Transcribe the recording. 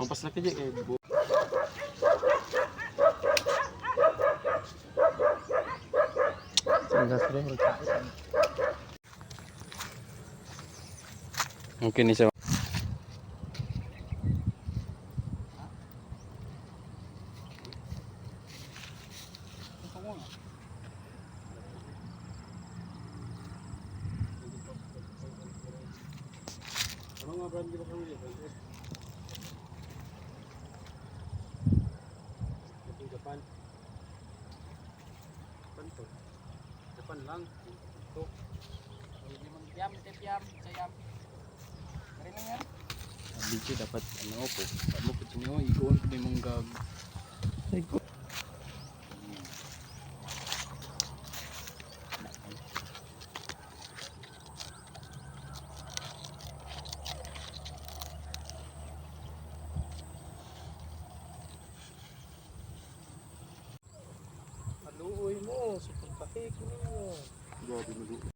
Mampas na kaya kay bu. Mungkin ni siya. Ano nga brand ba kami dito? Japan. Japan to. Japan lang. Ito. Hindi man yam, yam, sayam. Kaya lang yan. Video dapat ano po. Ano po niyo igon ko may mong gag. Ay ko. Luoy mo, sa pagpahik mo. Grabe mo.